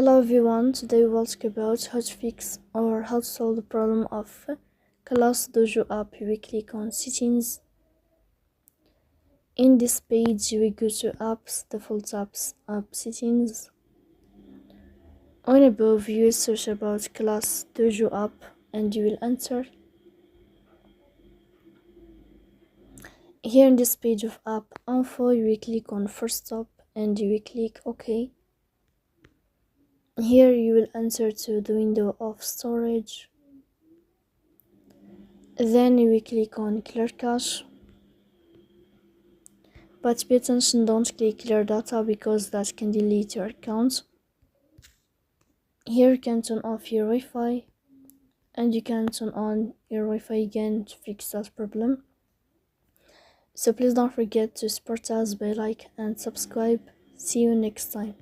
Hello everyone, today we will talk about how to fix or how to solve the problem of ClassDojo app. We click on settings. In this page we go to apps, default apps, app settings. On above you will search about ClassDojo app and you will enter. Here in this page of app info you will click on first stop and you will click OK. Here you will enter to the window of storage. Then you will click on clear cache. But pay attention, don't click clear data because that can delete your account. Here you can turn off your Wi-Fi and you can turn on your Wi-Fi again to fix that problem. So please don't forget to support us by like and subscribe. See you next time.